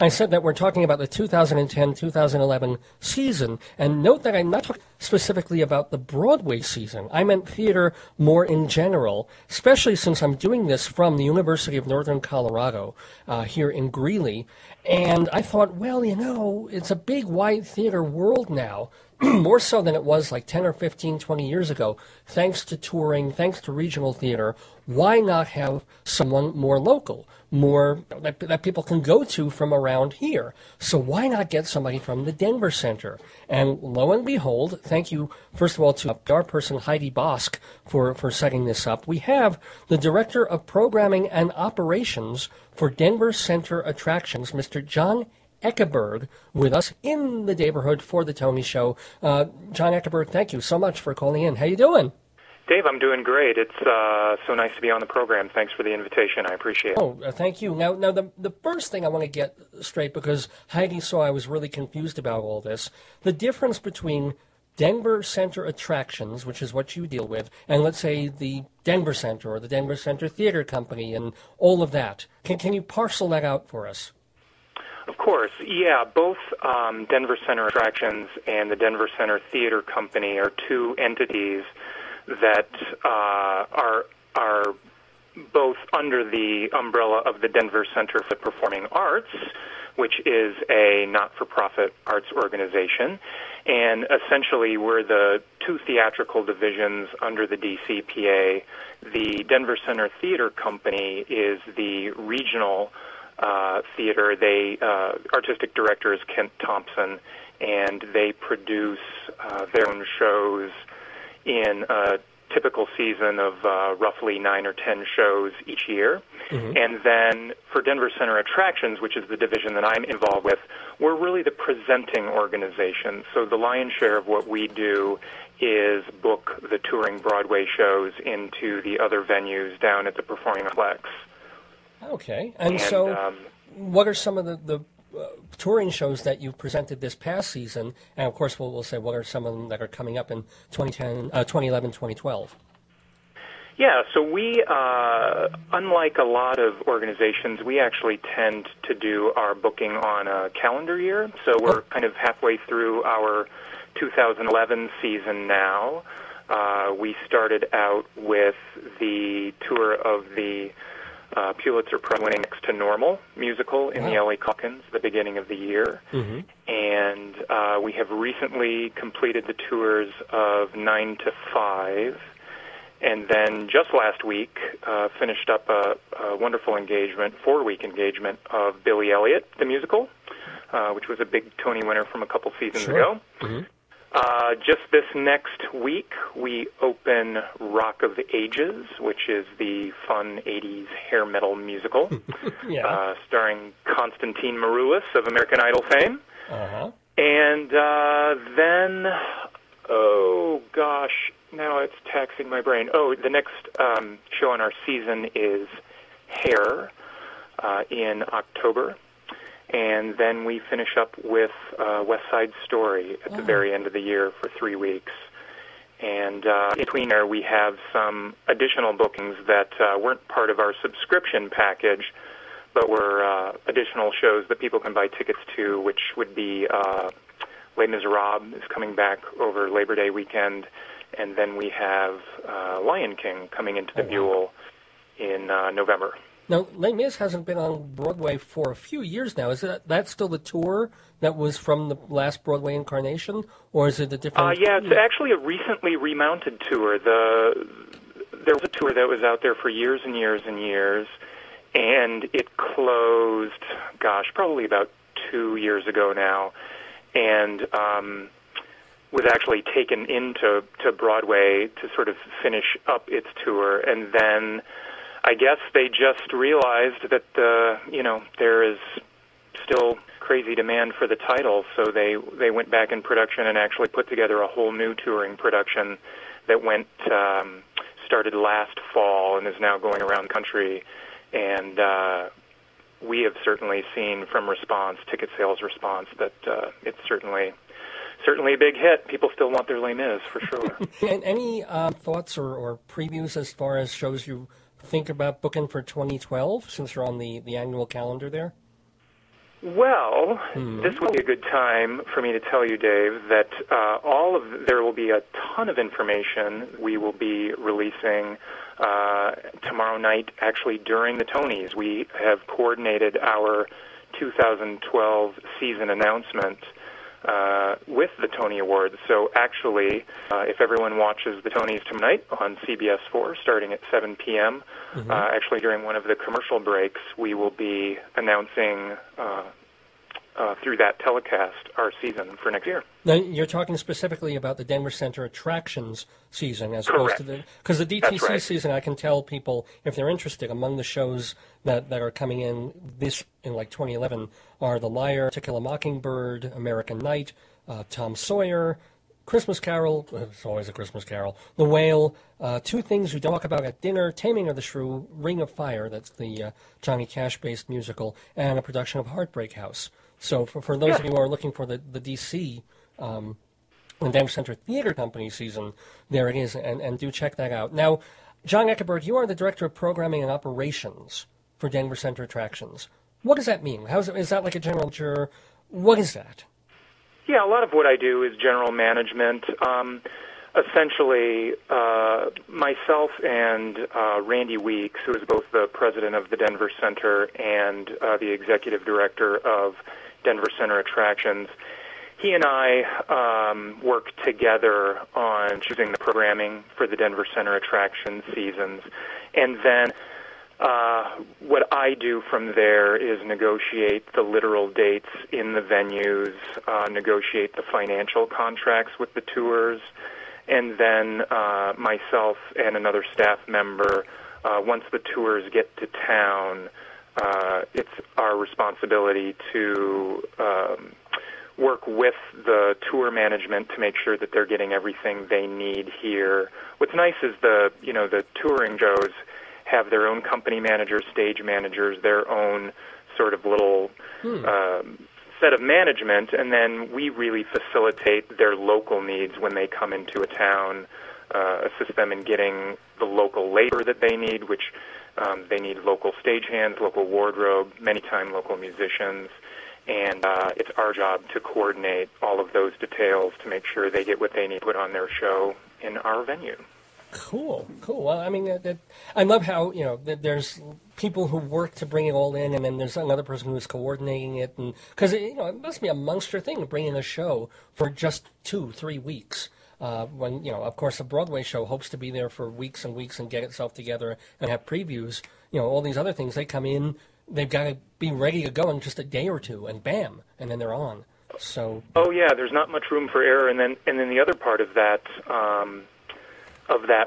I said that we're talking about the 2010-2011 season, and note that I'm not talking specifically about the Broadway season. I meant theater more in general, especially since I'm doing this from the University of Northern Colorado here in Greeley. And I thought, well, it's a big, wide theater world now, more so than it was like 10 or 15, 20 years ago, thanks to touring, thanks to regional theater. Why not have someone more local, more that people can go to from around here? So why not get somebody from the Denver Center? And lo and behold, thank you, first of all, to our person, Heidi Bosk, for setting this up. We have the Director of Programming and Operations for Denver Center Attractions, Mr. John Ekeberg, with us in the neighborhood for the Tony Show. John Ekeberg, thank you so much for calling in. How you doing? Dave, I'm doing great. It's so nice to be on the program. Thanks for the invitation. I appreciate it. Oh, thank you. Now, the first thing I want to get straight, because Heidi saw I was really confused about all this, the difference between Denver Center Attractions, which is what you deal with, and let's say the Denver Center or the Denver Center Theater Company and all of that. Can you parcel that out for us? Of course, yeah. Both Denver Center Attractions and the Denver Center Theater Company are two entities that are both under the umbrella of the Denver Center for Performing Arts, which is a not-for-profit arts organization. And essentially, we're the two theatrical divisions under the DCPA. The Denver Center Theater Company is the regional theater. Artistic director is Kent Thompson, and they produce their own shows in a typical season of roughly 9 or 10 shows each year. Mm-hmm. And then for Denver Center Attractions, which is the division that I'm involved with, we're really the presenting organization. So the lion's share of what we do is book the touring Broadway shows into the other venues down at the Performing Complex. Okay. And so what are some of the touring shows that you've presented this past season? And, of course, we'll say what are some of them that are coming up in 2011, 2012? Yeah, so we, unlike a lot of organizations, we actually tend to do our booking on a calendar year. So we're kind of halfway through our 2011 season now. We started out with the tour of the Pulitzer Prize-winning Next to Normal musical in the L.A. Calkins at the beginning of the year. Mm-hmm. And we have recently completed the tours of 9 to 5, and then just last week finished up a wonderful engagement, 4-week engagement of Billy Elliot, the musical, which was a big Tony winner from a couple seasons ago. Mm-hmm. Just this next week, we open Rock of Ages, which is the fun 80s hair metal musical, starring Konstantin Maroulis of American Idol fame. Uh-huh. And then, oh gosh, now it's taxing my brain. Oh, the next show on our season is Hair in October. And then we finish up with West Side Story at the very end of the year for 3 weeks. And in between there, we have some additional bookings that weren't part of our subscription package, but were additional shows that people can buy tickets to, which would be Les Miserables is coming back over Labor Day weekend. And then we have Lion King coming into the Buell in November. Now, Les Mis hasn't been on Broadway for a few years now. Is that still the tour that was from the last Broadway incarnation, or is it a different? Yeah, it's actually a recently remounted tour. There was a tour that was out there for years and years and years, and it closed, probably about 2 years ago now, and was actually taken into Broadway to sort of finish up its tour, and then I guess they just realized that there is still crazy demand for the title, so they went back in production and actually put together a whole new touring production that started last fall and is now going around the country. And we have certainly seen from ticket sales response, that it's certainly a big hit. People still want their Les Mis, for sure. And any thoughts or previews as far as shows you think about booking for 2012, since you're on the annual calendar there? Well, this would be a good time for me to tell you, Dave, that there will be a ton of information we will be releasing tomorrow night, actually during the Tonys. We have coordinated our 2012 season announcement with the Tony Awards. So actually, if everyone watches the Tonys tonight on CBS4, starting at 7 p.m., actually during one of the commercial breaks, we will be announcing through that telecast our season for next year. Now, you're talking specifically about the Denver Center Attractions season as opposed to the... Because the DTC season, I can tell people, if they're interested, among the shows that are coming in like 2011 are The Liar, To Kill a Mockingbird, American Night, Tom Sawyer, Christmas Carol, it's always a Christmas Carol, The Whale, Two Things We Don't Talk About at Dinner, Taming of the Shrew, Ring of Fire, that's the Johnny Cash-based musical, and a production of Heartbreak House. So for those of you who are looking for the DC, the Denver Center Theater Company season, there it is, and do check that out. Now, John Ekeberg, you are the Director of Programming and Operations for Denver Center Attractions. What does that mean? Is that like a general manager? What is that? Yeah, a lot of what I do is general management. Essentially, myself and Randy Weeks, who is both the president of the Denver Center and the executive director of Denver Center Attractions, he and I work together on choosing the programming for the Denver Center Attraction seasons. And then what I do from there is negotiate the literal dates in the venues, negotiate the financial contracts with the tours, and then myself and another staff member, once the tours get to town, it's our responsibility to work with the tour management to make sure that they're getting everything they need here. What's nice is the touring shows have their own company managers, stage managers, their own sort of little set of management, and then we really facilitate their local needs when they come into a town, assist them in getting the local labor that they need, which they need local stagehands, local wardrobe, many times local musicians, and it's our job to coordinate all of those details to make sure they get what they need to put on their show in our venue. Cool. Well, I mean, I love how, there's people who work to bring it all in, and then there's another person who's coordinating it, and because, it must be a monster thing bringing a show for just 2-3 weeks. When, of course, a Broadway show hopes to be there for weeks and weeks and get itself together and have previews. All these other things, they come in, they've got to be ready to go in just a day or two, and bam, and then they're on. So. Oh yeah, there's not much room for error, and then the other part of that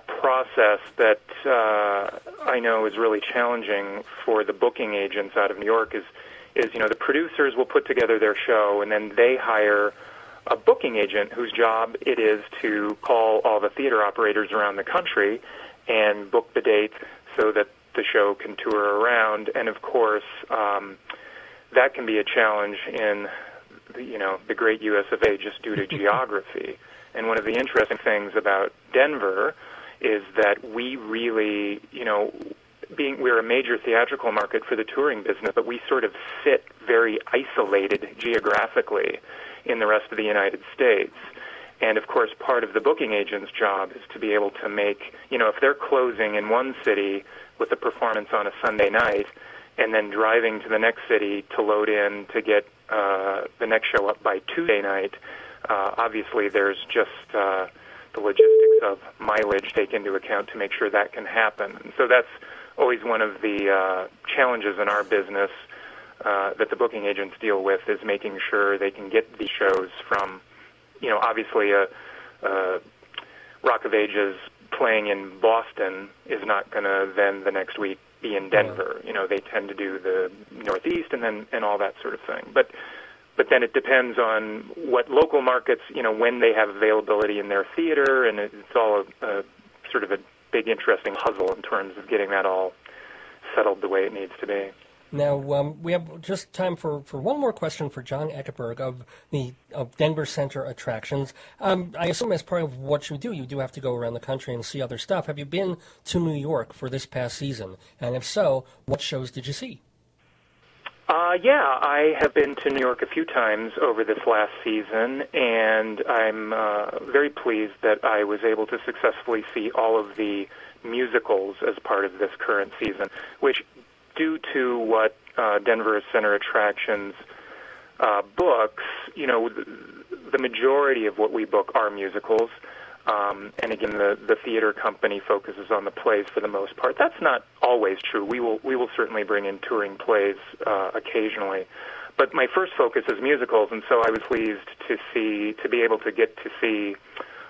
process that I know is really challenging for the booking agents out of New York is the producers will put together their show, and then they hire a booking agent whose job it is to call all the theater operators around the country and book the dates so that the show can tour around. And of course, that can be a challenge in the great US of A just due to geography. And one of the interesting things about Denver is that we really, we're a major theatrical market for the touring business, but we sort of sit very isolated geographically in the rest of the United States. And, of course, part of the booking agent's job is to be able to make, if they're closing in one city with a performance on a Sunday night and then driving to the next city to load in to get the next show up by Tuesday night, obviously there's just the logistics of mileage take into account to make sure that can happen. And so that's always one of the challenges in our business that the booking agents deal with, is making sure they can get these shows from, obviously Rock of Ages playing in Boston is not going to then the next week be in Denver. They tend to do the Northeast and all that sort of thing. But then it depends on what local markets, when they have availability in their theater, and it's all a sort of a big, interesting puzzle in terms of getting that all settled the way it needs to be. Now, we have just time for one more question for John Ekeberg of Denver Center Attractions. I assume as part of what you do have to go around the country and see other stuff. Have you been to New York for this past season? And if so, what shows did you see? Yeah, I have been to New York a few times over this last season, and I'm very pleased that I was able to successfully see all of the musicals as part of this current season, which, due to what Denver Center Attractions books, the majority of what we book are musicals. And again, the theater company focuses on the plays for the most part. That's not always true. We will certainly bring in touring plays occasionally, but my first focus is musicals, and so I was pleased to be able to get to see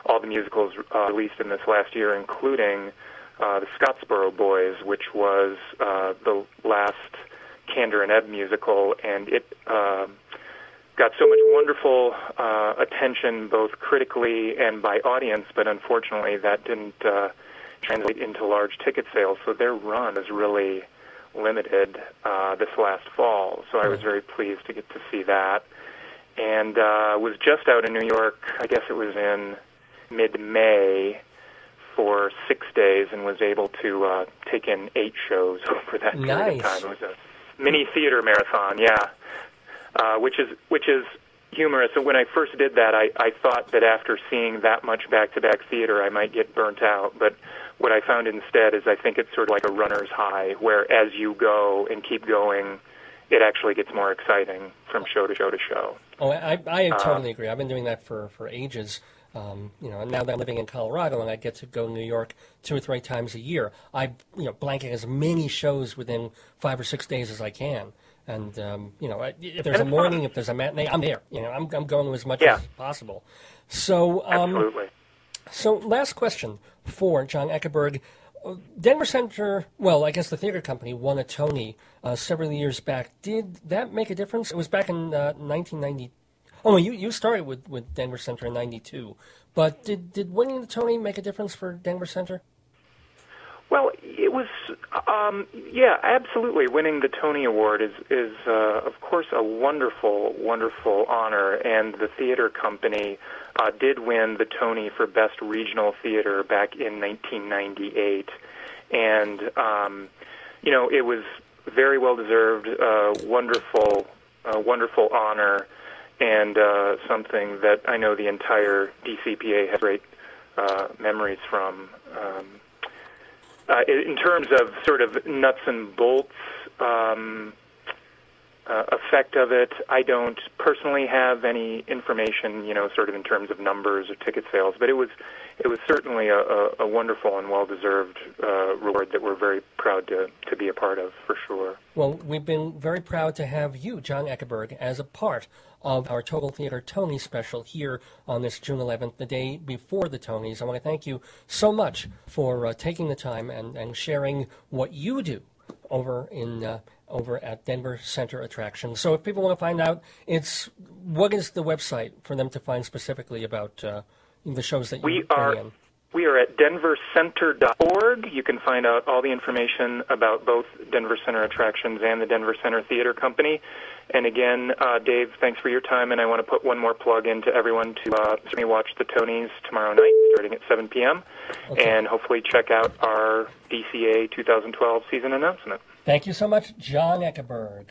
all the musicals released in this last year, including the Scottsboro Boys, which was the last Kander and Ebb musical, and it got so much wonderful attention, both critically and by audience, but unfortunately that didn't translate into large ticket sales, so their run is really limited this last fall. So I was very pleased to get to see that, and was just out in New York, I guess it was in mid-May, for 6 days, and was able to take in 8 shows over that period of time. It was a mini theater marathon, yeah. Which is humorous. So when I first did that, I thought that after seeing that much back-to-back theater, I might get burnt out. But what I found instead is I think it's sort of like a runner's high, where as you go and keep going, it actually gets more exciting from show to show to show. Oh, I totally agree. I've been doing that for ages. And now that I'm living in Colorado and I get to go to New York 2 or 3 times a year, I blanket as many shows within 5 or 6 days as I can. And, if there's a morning, if there's a matinee, I'm there. I'm going to as much as possible. So, absolutely. So last question for John Ekeberg. Denver Center, well, I guess the theater company won a Tony several years back. Did that make a difference? It was back in 1990. Oh, no, you started with Denver Center in 92. But did winning the Tony make a difference for Denver Center? Well, it was, absolutely. Winning the Tony Award is of course, a wonderful, wonderful honor, and the theater company did win the Tony for Best Regional Theater back in 1998, and, it was very well-deserved, wonderful honor, and something that I know the entire DCPA has great memories from. In terms of sort of nuts and bolts effect of it, I don't personally have any information, sort of in terms of numbers or ticket sales, but it was certainly a wonderful and well-deserved reward that we're very proud to be a part of, for sure. Well, we've been very proud to have you, John Ekeberg, as a part of our Total Theater Tony special here on this June 11th, the day before the Tonys. I want to thank you so much for taking the time and sharing what you do over at Denver Center Attractions. So if people want to find out, what is the website for them to find specifically about the shows that you bring in? We are at denvercenter.org. You can find out all the information about both Denver Center Attractions and the Denver Center Theater Company. And again, Dave, thanks for your time, and I want to put one more plug in to everyone to certainly watch the Tonys tomorrow night, starting at 7 p.m., and hopefully check out our DCA 2012 season announcement. Thank you so much, John Ekeberg.